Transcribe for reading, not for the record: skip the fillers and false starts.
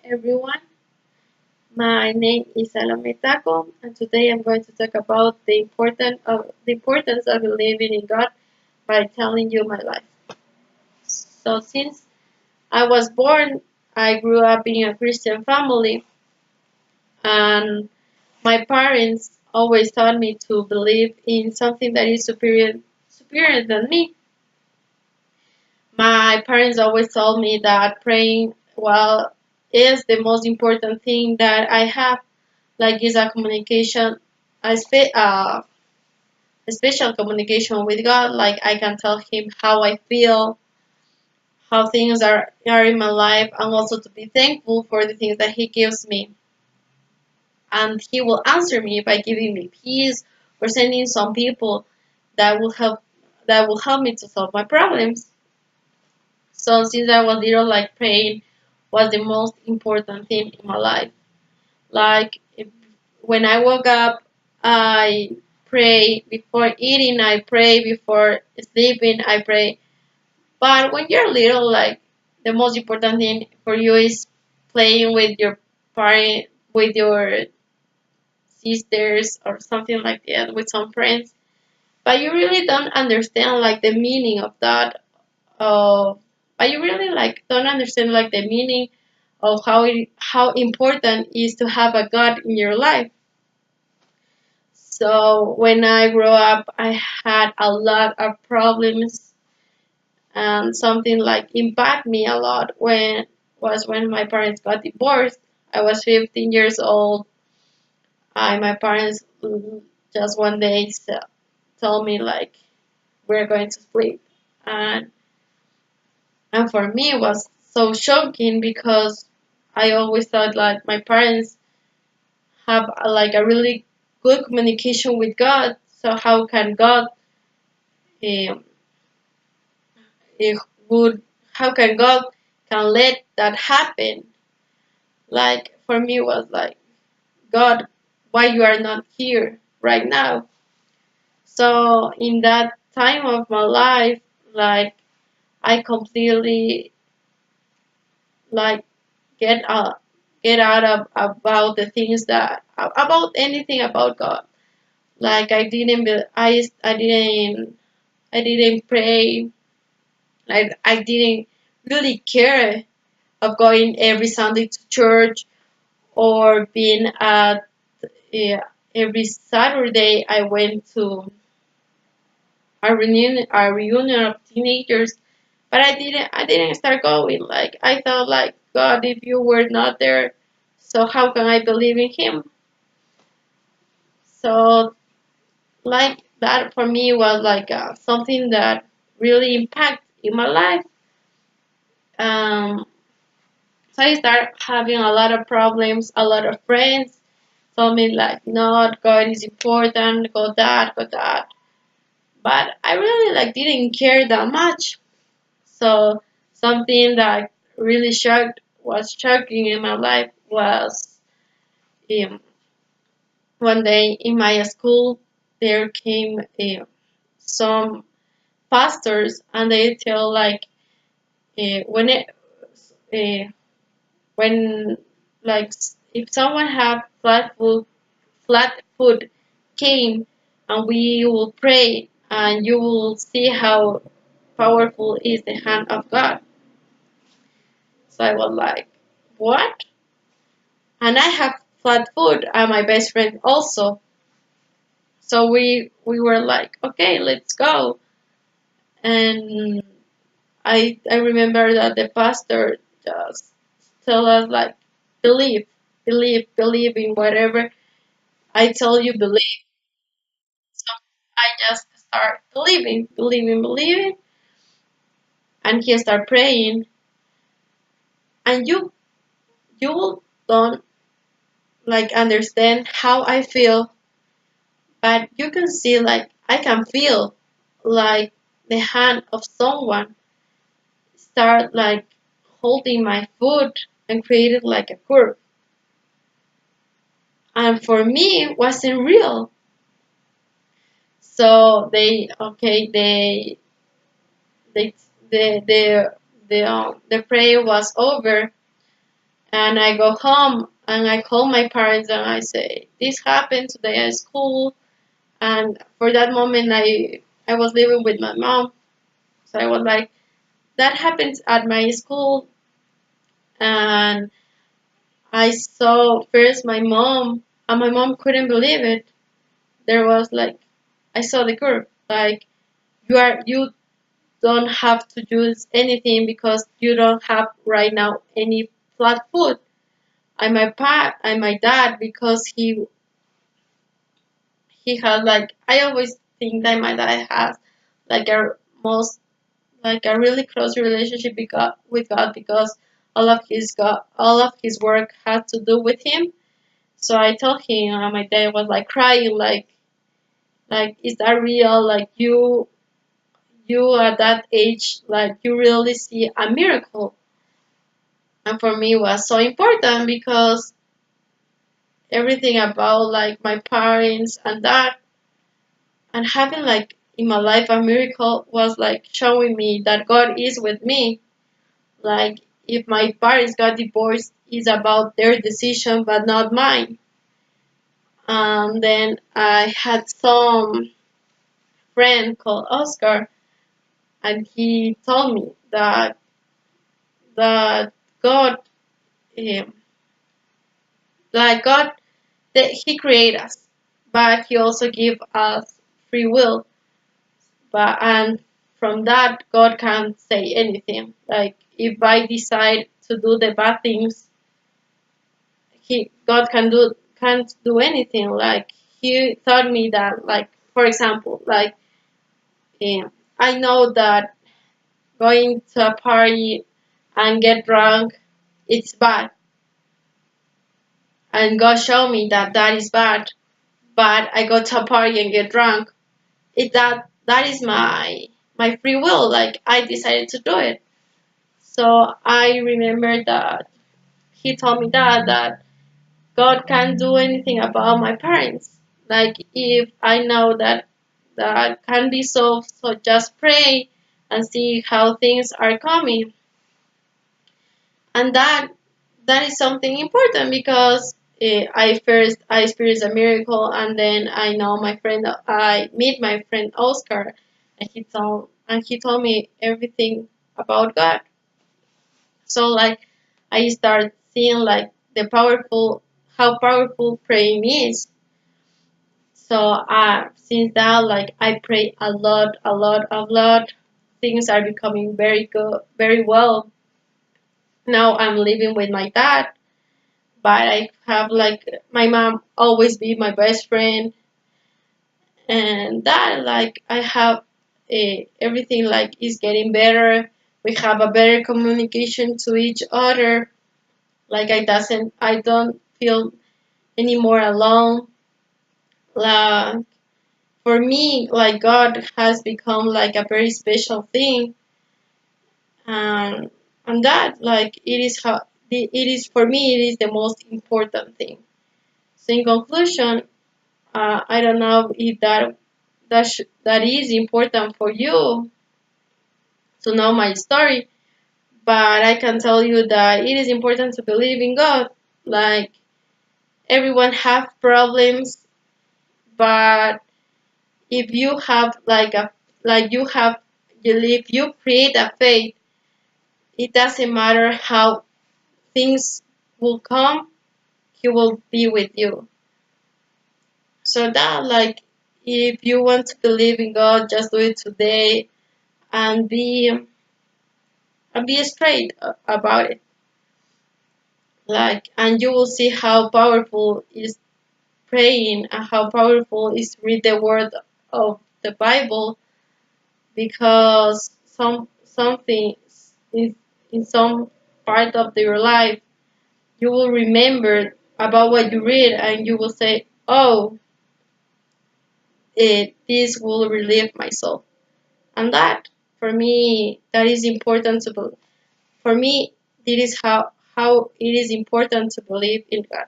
everyone. My name is Salome Taco, and today I'm going to talk about the importance of believing in God by telling you my life. So, since I was born, I grew up in a Christian family, and my parents always taught me to believe in something that is superior than me. My parents always told me that praying is the most important thing that I have, like is a communication, a special communication with God. Like I can tell Him how I feel, how things are in my life, and also to be thankful for the things that He gives me. And He will answer me by giving me peace or sending some people that will help me to solve my problems. So since I was little, like praying was the most important thing in my life. Like when I woke up, I pray before eating, I pray before sleeping, I pray. But when you're little, like the most important thing for you is playing with your parent, with your sisters or something like that, with some friends. But you really don't understand like the meaning of that. Uh, but you really like don't understand like the meaning of how important it is to have a God in your life. So when I grew up, I had a lot of problems, and something like impact me a lot when my parents got divorced. I was 15 years old. My parents just one day told me like we're going to split, and for me it was so shocking because I always thought like my parents have like a really good communication with God. So how can God um, it would how can God can let that happen? Like for me it was like God, why you are not here right now? So in that time of my life, like I completely like get out get out of about the things that about anything about God. Like I didn't pray. Like I didn't really care of going every Sunday to church or being at every Saturday I went to a reunion of teenagers, but I didn't start going. Like I thought like God, if you were not there, so how can I believe in Him? So like that for me was like something that really impacted in my life. Um, so I started having a lot of problems, a lot of friends told me like, no, God is important, go that, go that. But I really like didn't care that much. So something that really was shocking in my life was um, one day in my school there came some pastors and they tell like when uh, when like if someone have flat foot came and we will pray and you will see how powerful is the hand of God. So I was like, what? And I have flat foot and my best friend also. So we were like, okay, let's go. And I remember that the pastor just tell us like, believe, believe in whatever I tell you believe. So I just start believing, and he start praying, and you will don't like understand how I feel, but you can see like I can feel like the hand of someone start like holding my foot and created like a curve. And for me it wasn't real. So they the the prayer was over And I go home and I call my parents and I say, this happened today at school. And for that moment, I was living with my mom. So I was like, that happened at my school. And I saw first my mom, and my mom couldn't believe it. There was like, I saw the curve. Like, you don't have to use anything because you don't have right now any flat food. And my dad, because he has like, I always think that my dad has like a most like a really close relationship with God because all of his work had to do with him. So I told him, and my dad was like crying, like is that real? Like you at that age, like you really see a miracle. And for me, it was so important because everything about like my parents and that and having like in my life a miracle was like showing me that God is with me. Like if my parents got divorced, it's about their decision but not mine. And then I had some friend called Oscar, and he told me that God, um, like God, that He created us, but He also give us free will. But and from that, God can't say anything. Like if I decide to do the bad things, God can't do anything. Like He taught me that, like for example, like I know that going to a party and get drunk, it's bad, and God showed me that that is bad. But I go to a party and get drunk. That is my free will. Like I decided to do it. So I remember that He told me that God can't do anything about my parents. Like if I know that can be solved, so just pray and see how things are coming. And that is something important because I experienced a miracle, and then I meet my friend Oscar, and he told me everything about God. So like I start seeing like the powerful how powerful praying is. So since that, like I pray a lot, a lot, a lot. Things are becoming very good, very well. Now I'm living with my dad, but I have like my mom always be my best friend, and that like I have everything like is getting better. We have a better communication to each other. Like I don't feel anymore alone. Like for me, like God has become like a very special thing, and that like it is for me it is the most important thing. So in conclusion, I don't know if that is important for you to know my story, but I can tell you that it is important to believe in God. Like everyone have problems, but if you have like a like you have if you create a faith, it doesn't matter how things will come, He will be with you. So that like if you want to believe in God, just do it today and be straight about it. Like, and you will see how powerful is praying and how powerful is read the word of the Bible, because something is in some part of your life you will remember about what you read, and you will say, oh, this will relieve my soul. And that for me that is important to believe. For me, it is how it is important to believe in God.